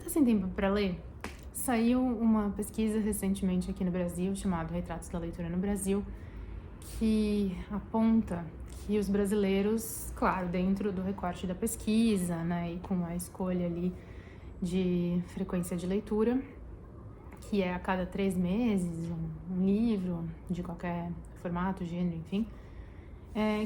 tá sem tempo para ler? Saiu uma pesquisa recentemente aqui no Brasil, chamada Retratos da Leitura no Brasil, que aponta que os brasileiros, claro, dentro do recorte da pesquisa, né, e com a escolha ali de frequência de leitura, que é a cada 3 meses, um livro de qualquer formato, gênero, enfim,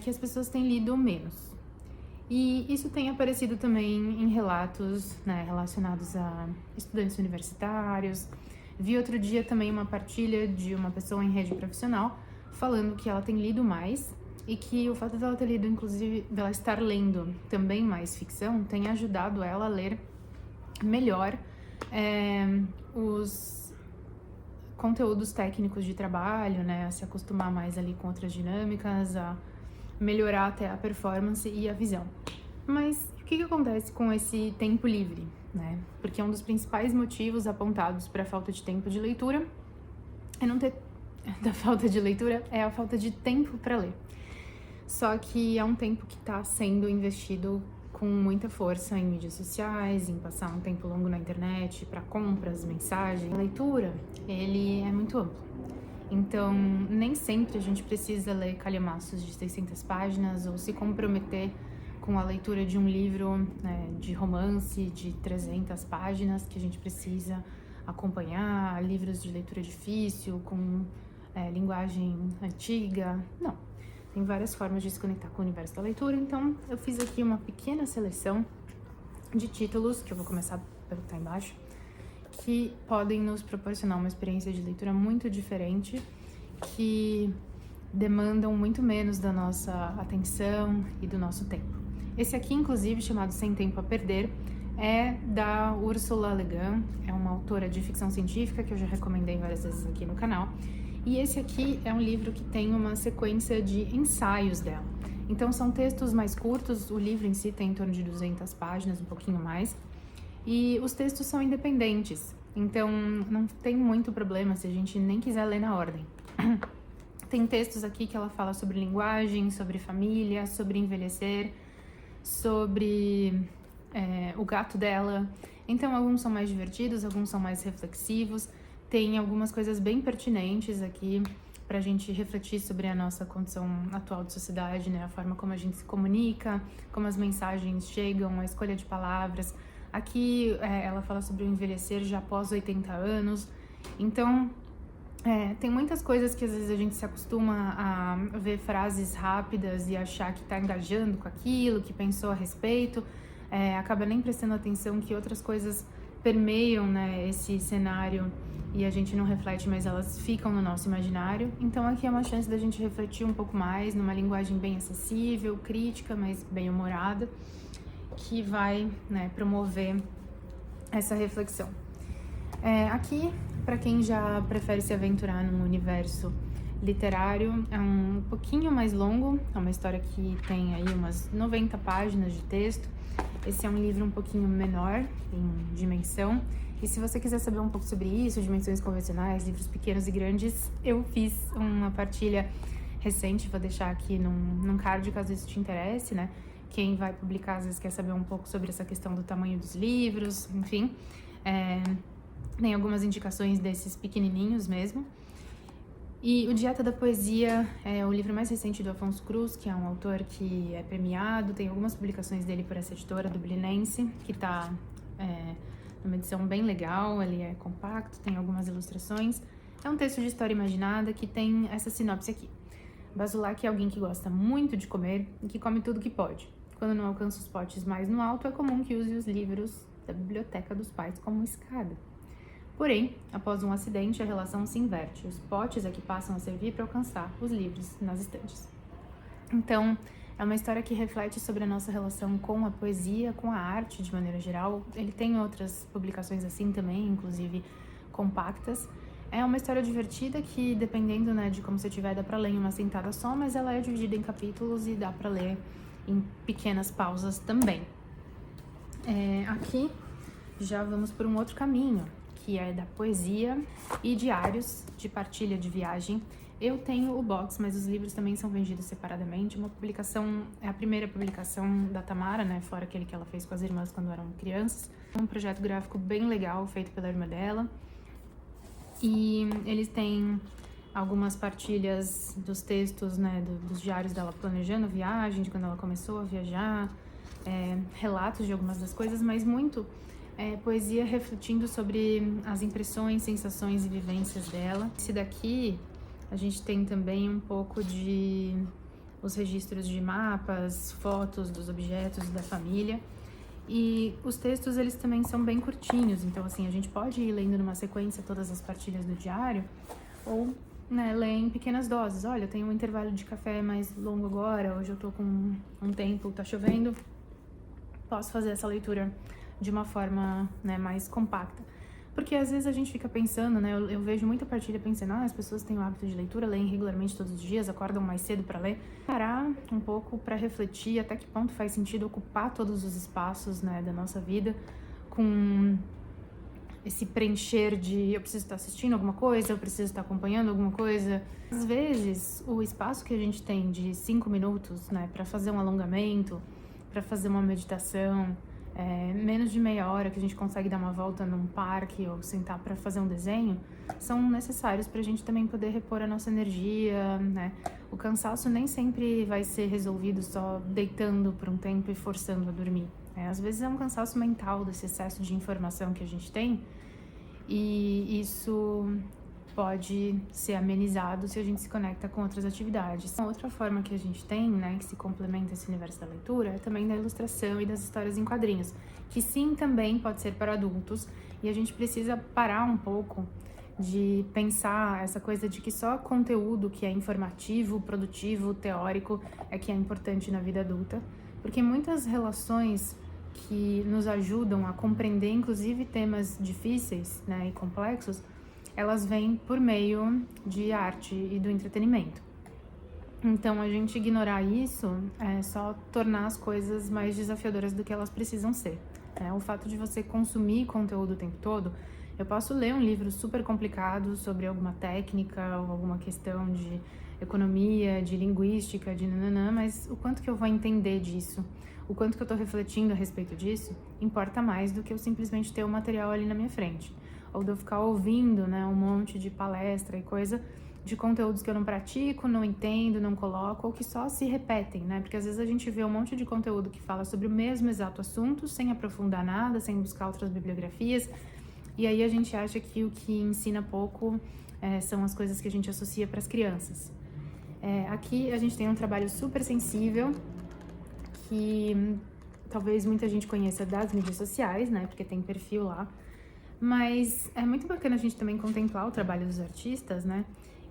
que as pessoas têm lido menos. E isso tem aparecido também em relatos, né, relacionados a estudantes universitários. Vi outro dia também uma partilha de uma pessoa em rede profissional falando que ela tem lido mais e que o fato dela ter lido, inclusive, dela estar lendo também mais ficção, tem ajudado ela a ler melhor os conteúdos técnicos de trabalho, né, a se acostumar mais ali com outras dinâmicas, a melhorar até a performance e a visão. Mas o que acontece com esse tempo livre, né? Porque um dos principais motivos apontados para a falta de tempo de leitura é não ter da falta de leitura é a falta de tempo para ler. Só que é um tempo que está sendo investido com muita força em mídias sociais, em passar um tempo longo na internet para compras, mensagens. A leitura, ele é muito amplo. Então, nem sempre a gente precisa ler calhamaços de 600 páginas ou se comprometer com a leitura de um livro, né, de romance de 300 páginas que a gente precisa acompanhar, livros de leitura difícil, com linguagem antiga. Não, tem várias formas de se conectar com o universo da leitura, então eu fiz aqui uma pequena seleção de títulos, que eu vou começar pelo que tá embaixo, que podem nos proporcionar uma experiência de leitura muito diferente, que demandam muito menos da nossa atenção e do nosso tempo. Esse aqui, inclusive, chamado Sem Tempo a Perder, é da Ursula Le Guin, é uma autora de ficção científica que eu já recomendei várias vezes aqui no canal. E esse aqui é um livro que tem uma sequência de ensaios dela. Então são textos mais curtos, o livro em si tem em torno de 200 páginas, um pouquinho mais. E os textos são independentes, então não tem muito problema se a gente nem quiser ler na ordem. Tem textos aqui que ela fala sobre linguagem, sobre família, sobre envelhecer, sobre o gato dela. Então alguns são mais divertidos, alguns são mais reflexivos. Tem algumas coisas bem pertinentes aqui pra gente refletir sobre a nossa condição atual de sociedade, né? A forma como a gente se comunica, como as mensagens chegam, a escolha de palavras. Aqui ela fala sobre o envelhecer já após 80 anos. Então, tem muitas coisas que às vezes a gente se acostuma a ver frases rápidas e achar que tá engajando com aquilo, que pensou a respeito. Acaba nem prestando atenção que outras coisas permeiam, né, esse cenário e a gente não reflete, mas elas ficam no nosso imaginário. Então aqui é uma chance da gente refletir um pouco mais numa linguagem bem acessível, crítica, mas bem humorada, que vai, né, promover essa reflexão. Aqui, para quem já prefere se aventurar num universo literário, é um pouquinho mais longo, é uma história que tem aí umas 90 páginas de texto. Esse é um livro um pouquinho menor em dimensão. E se você quiser saber um pouco sobre isso, dimensões convencionais, livros pequenos e grandes, eu fiz uma partilha recente, vou deixar aqui num card caso isso te interesse, né? Quem vai publicar às vezes quer saber um pouco sobre essa questão do tamanho dos livros, enfim. Tem algumas indicações desses pequenininhos mesmo. E o Dieta da Poesia é o livro mais recente do Afonso Cruz, que é um autor que é premiado, tem algumas publicações dele por essa editora dublinense, que tá numa edição bem legal, ele é compacto, tem algumas ilustrações. É um texto de história imaginada que tem essa sinopse aqui. Basulac é alguém que gosta muito de comer e que come tudo que pode. Quando não alcança os potes mais no alto, é comum que use os livros da biblioteca dos pais como escada. Porém, após um acidente, a relação se inverte. Os potes é que passam a servir para alcançar os livros nas estantes. Então, é uma história que reflete sobre a nossa relação com a poesia, com a arte de maneira geral. Ele tem outras publicações assim também, inclusive compactas. É uma história divertida que, dependendo, né, de como você tiver, dá para ler em uma sentada só, mas ela é dividida em capítulos e dá para ler em pequenas pausas também. Aqui já vamos por um outro caminho, que é da poesia e diários de partilha de viagem. Eu tenho o box, mas os livros também são vendidos separadamente. Uma publicação, é a primeira publicação da Tamara, né? Fora aquele que ela fez com as irmãs quando eram crianças. Um projeto gráfico bem legal, feito pela irmã dela. E eles têm algumas partilhas dos textos, né? Dos diários dela planejando a viagem, de quando ela começou a viajar. Relatos de algumas das coisas, mas muito poesia refletindo sobre as impressões, sensações e vivências dela. Esse daqui, a gente tem também um pouco de os registros de mapas, fotos dos objetos da família. E os textos, eles também são bem curtinhos, então assim, a gente pode ir lendo numa sequência todas as partilhas do diário, ou ler em pequenas doses. Olha, eu tenho um intervalo de café mais longo agora, hoje eu tô com um tempo, tá chovendo, posso fazer essa leitura de uma forma mais compacta. Porque às vezes a gente fica pensando, eu vejo muita partilha pensando, as pessoas têm o hábito de leitura, leem regularmente todos os dias, acordam mais cedo para ler. Parar um pouco para refletir até que ponto faz sentido ocupar todos os espaços da nossa vida com esse preencher de eu preciso estar assistindo alguma coisa, eu preciso estar acompanhando alguma coisa. Às vezes, o espaço que a gente tem de 5 minutos, para fazer um alongamento, para fazer uma meditação, menos de meia hora que a gente consegue dar uma volta num parque ou sentar para fazer um desenho, são necessários para a gente também poder repor a nossa energia, O cansaço nem sempre vai ser resolvido só deitando por um tempo e forçando a dormir. Às vezes é um cansaço mental desse excesso de informação que a gente tem, e isso pode ser amenizado se a gente se conecta com outras atividades. Outra forma que a gente tem, que se complementa esse universo da leitura, é também da ilustração e das histórias em quadrinhos, que sim, também pode ser para adultos, e a gente precisa parar um pouco de pensar essa coisa de que só conteúdo que é informativo, produtivo, teórico é que é importante na vida adulta, porque muitas relações que nos ajudam a compreender, inclusive, temas difíceis e complexos, elas vêm por meio de arte e do entretenimento. Então, a gente ignorar isso é só tornar as coisas mais desafiadoras do que elas precisam ser. O fato de você consumir conteúdo o tempo todo, eu posso ler um livro super complicado sobre alguma técnica ou alguma questão de economia, de linguística, de nananã, mas o quanto que eu vou entender disso, o quanto que eu tô refletindo a respeito disso, importa mais do que eu simplesmente ter o material ali na minha frente. Ou de eu ficar ouvindo, um monte de palestra e coisa de conteúdos que eu não pratico, não entendo, não coloco, ou que só se repetem, Porque às vezes a gente vê um monte de conteúdo que fala sobre o mesmo exato assunto, sem aprofundar nada, sem buscar outras bibliografias, e aí a gente acha que o que ensina pouco são as coisas que a gente associa para as crianças. Aqui a gente tem um trabalho super sensível, que talvez muita gente conheça das mídias sociais, porque tem perfil lá, mas é muito bacana a gente também contemplar o trabalho dos artistas,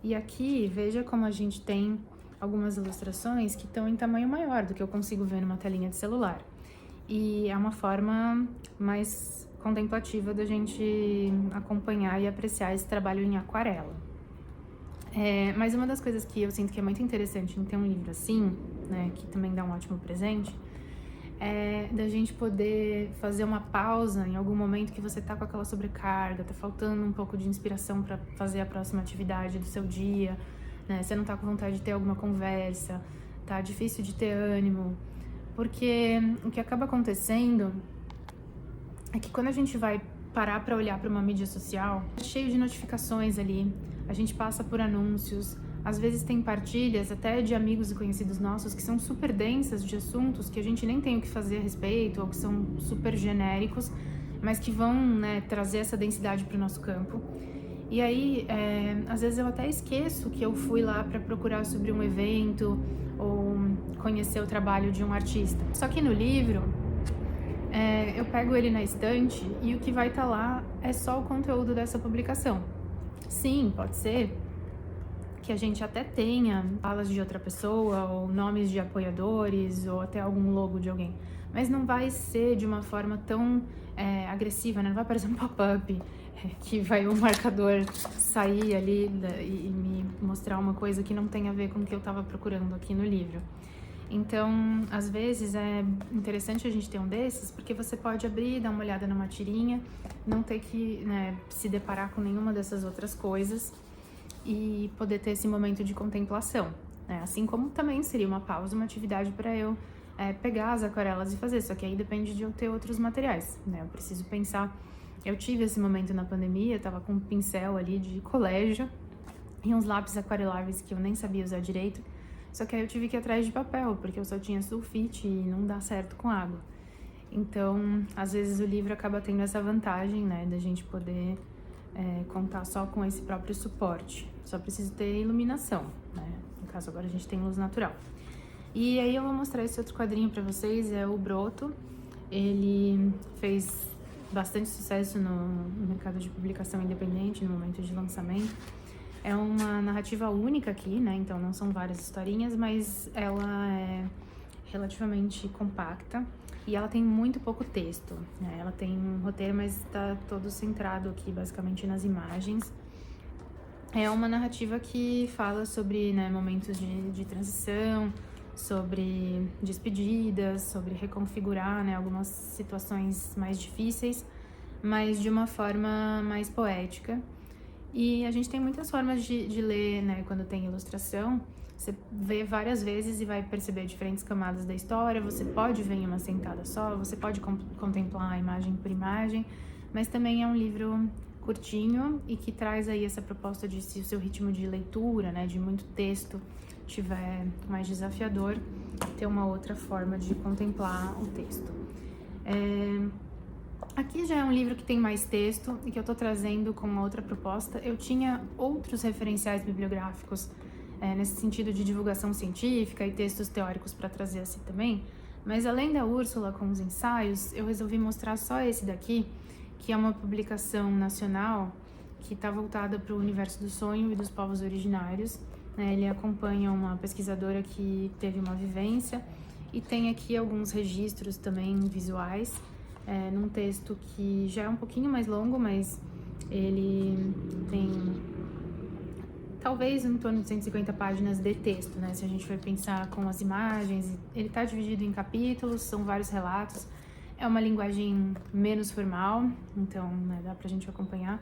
E aqui, veja como a gente tem algumas ilustrações que estão em tamanho maior do que eu consigo ver numa telinha de celular. E é uma forma mais contemplativa da gente acompanhar e apreciar esse trabalho em aquarela. Mas uma das coisas que eu sinto que é muito interessante em ter um livro assim, que também dá um ótimo presente, da gente poder fazer uma pausa em algum momento que você tá com aquela sobrecarga, tá faltando um pouco de inspiração para fazer a próxima atividade do seu dia, você não tá com vontade de ter alguma conversa, tá difícil de ter ânimo, porque o que acaba acontecendo é que quando a gente vai parar para olhar para uma mídia social, é cheio de notificações ali, a gente passa por anúncios, às vezes tem partilhas até de amigos e conhecidos nossos que são super densas de assuntos que a gente nem tem o que fazer a respeito ou que são super genéricos, mas que vão trazer essa densidade para o nosso campo. E aí, às vezes eu até esqueço que eu fui lá para procurar sobre um evento ou conhecer o trabalho de um artista. Só que no livro, eu pego ele na estante e o que vai estar lá é só o conteúdo dessa publicação. Sim, pode ser que a gente até tenha falas de outra pessoa, ou nomes de apoiadores, ou até algum logo de alguém, mas não vai ser de uma forma tão agressiva, não vai aparecer um pop-up que vai o marcador sair ali e me mostrar uma coisa que não tem a ver com o que eu estava procurando aqui no livro. Então, às vezes é interessante a gente ter um desses, porque você pode abrir, dar uma olhada numa tirinha, não ter que se deparar com nenhuma dessas outras coisas. e poder ter esse momento de contemplação, né? Assim como também seria uma pausa, uma atividade para eu pegar as aquarelas e fazer, só que aí depende de eu ter outros materiais, né? Eu preciso pensar. Eu tive esse momento na pandemia, tava com um pincel ali de colégio e uns lápis aquareláveis que eu nem sabia usar direito, só que aí eu tive que ir atrás de papel, porque eu só tinha sulfite e não dá certo com água. Então, às vezes o livro acaba tendo essa vantagem, né, da gente poder contar só com esse próprio suporte. Só precisa ter iluminação, né? No caso, agora a gente tem luz natural. E aí eu vou mostrar esse outro quadrinho pra vocês, é o Broto. Ele fez bastante sucesso no mercado de publicação independente, no momento de lançamento. É uma narrativa única aqui, né? Então não são várias historinhas, mas ela é relativamente compacta e ela tem muito pouco texto, né? Ela tem um roteiro, mas está todo centrado aqui basicamente nas imagens. É uma narrativa que fala sobre, né, momentos de transição, sobre despedidas, sobre reconfigurar, né, algumas situações mais difíceis, mas de uma forma mais poética. E a gente tem muitas formas de ler, né, quando tem ilustração. Você vê várias vezes e vai perceber diferentes camadas da história. Você pode ver em uma sentada só, você pode contemplar imagem por imagem, mas também é um livro curtinho e que traz aí essa proposta de, se o seu ritmo de leitura, né, de muito texto, tiver mais desafiador, ter uma outra forma de contemplar o texto. Aqui já é um livro que tem mais texto e que eu tô trazendo com uma outra proposta. Eu tinha outros referenciais bibliográficos nesse sentido de divulgação científica e textos teóricos para trazer assim também, mas além da Úrsula com os ensaios, eu resolvi mostrar só esse daqui, que é uma publicação nacional que está voltada para o universo do sonho e dos povos originários. Ele acompanha uma pesquisadora que teve uma vivência e tem aqui alguns registros também visuais, num texto que já é um pouquinho mais longo, mas ele tem talvez em torno de 150 páginas de texto, né? Se a gente for pensar com as imagens, ele está dividido em capítulos, são vários relatos, é uma linguagem menos formal, então, né, dá pra gente acompanhar.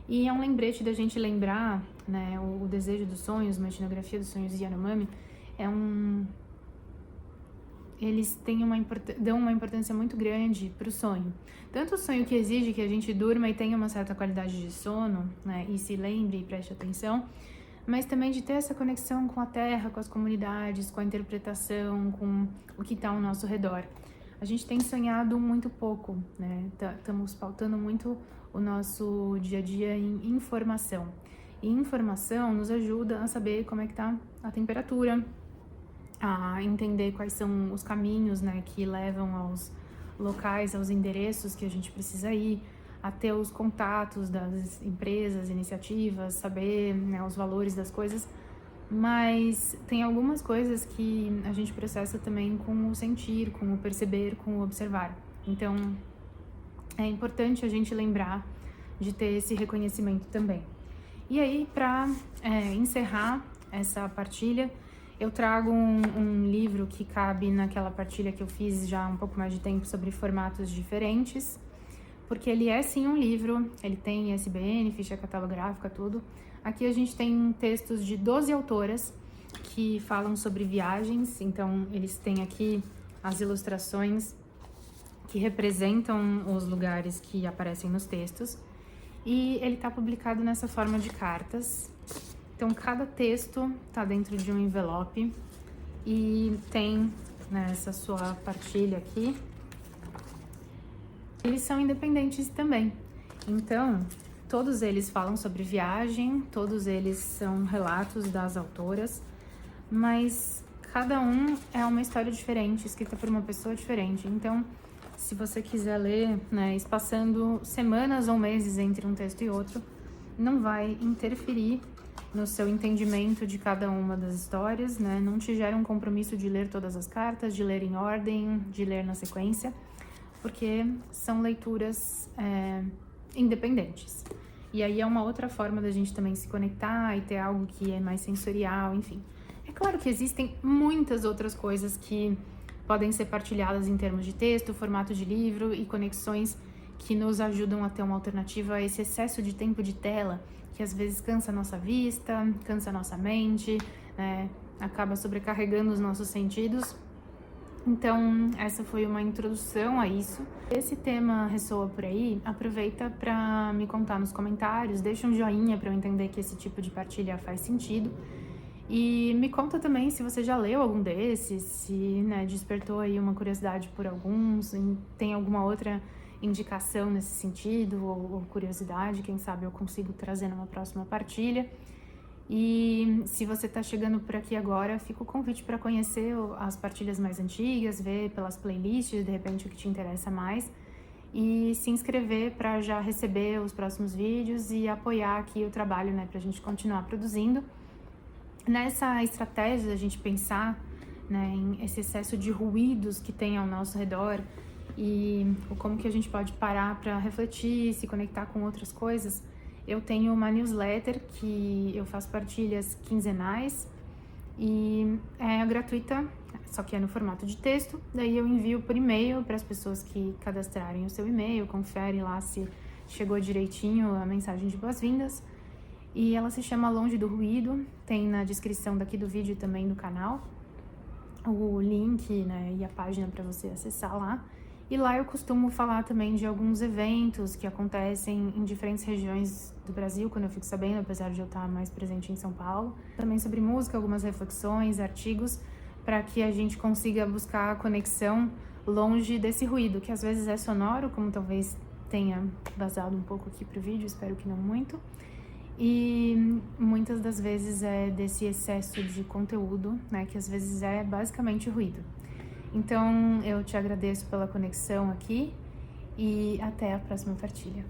E é um lembrete da gente lembrar, né, o Desejo dos Sonhos, uma etnografia dos sonhos Yanomami, eles dão uma importância muito grande para o sonho. Tanto o sonho que exige que a gente durma e tenha uma certa qualidade de sono, né, e se lembre e preste atenção, mas também de ter essa conexão com a terra, com as comunidades, com a interpretação, com o que está ao nosso redor. A gente tem sonhado muito pouco, né? Estamos pautando muito o nosso dia a dia em informação. E informação nos ajuda a saber como é que está a temperatura, a entender quais são os caminhos, né, que levam aos locais, aos endereços que a gente precisa ir, a ter os contatos das empresas, iniciativas, saber, né, os valores das coisas, mas tem algumas coisas que a gente processa também com o sentir, com o perceber, com o observar. Então, é importante a gente lembrar de ter esse reconhecimento também. E aí, para encerrar essa partilha, eu trago um livro que cabe naquela partilha que eu fiz já há um pouco mais de tempo sobre formatos diferentes, porque ele é sim um livro, ele tem ISBN, ficha catalográfica, tudo. Aqui a gente tem textos de 12 autoras que falam sobre viagens, então eles têm aqui as ilustrações que representam os lugares que aparecem nos textos, e ele está publicado nessa forma de cartas. Então, cada texto está dentro de um envelope e tem nessa sua partilha aqui. Eles são independentes também. Então, todos eles falam sobre viagem, todos eles são relatos das autoras, mas cada um é uma história diferente, escrita por uma pessoa diferente. Então, se você quiser ler, né, espaçando semanas ou meses entre um texto e outro, não vai interferir no seu entendimento de cada uma das histórias, né? Não te gera um compromisso de ler todas as cartas, de ler em ordem, de ler na sequência, porque são leituras independentes. E aí é uma outra forma da gente também se conectar e ter algo que é mais sensorial, enfim. É claro que existem muitas outras coisas que podem ser partilhadas em termos de texto, formato de livro e conexões que nos ajudam a ter uma alternativa a esse excesso de tempo de tela que às vezes cansa a nossa vista, cansa a nossa mente, né? Acaba sobrecarregando os nossos sentidos. Então, essa foi uma introdução a isso. Se esse tema ressoa por aí, aproveita para me contar nos comentários, deixa um joinha para eu entender que esse tipo de partilha faz sentido. E me conta também se você já leu algum desses, se, né, despertou aí uma curiosidade por alguns, tem alguma outra indicação nesse sentido, ou curiosidade, quem sabe eu consigo trazer numa próxima partilha. E se você está chegando por aqui agora, fica o convite para conhecer as partilhas mais antigas, ver pelas playlists, de repente o que te interessa mais, e se inscrever para já receber os próximos vídeos e apoiar aqui o trabalho, né, para a gente continuar produzindo. Nessa estratégia da gente pensar, né, em esse excesso de ruídos que tem ao nosso redor e como que a gente pode parar para refletir, se conectar com outras coisas, eu tenho uma newsletter que eu faço partilhas quinzenais e é gratuita, só que é no formato de texto. Daí eu envio por e-mail para as pessoas que cadastrarem o seu e-mail, conferem lá se chegou direitinho a mensagem de boas-vindas. E ela se chama Longe do Ruído, tem na descrição daqui do vídeo e também do canal o link, né, e a página para você acessar lá. E lá eu costumo falar também de alguns eventos que acontecem em diferentes regiões do Brasil, quando eu fico sabendo, apesar de eu estar mais presente em São Paulo. Também sobre música, algumas reflexões, artigos, para que a gente consiga buscar a conexão longe desse ruído, que às vezes é sonoro, como talvez tenha vazado um pouco aqui pro vídeo, espero que não muito. E muitas das vezes é desse excesso de conteúdo, né, que às vezes é basicamente ruído. Então, eu te agradeço pela conexão aqui e até a próxima partilha.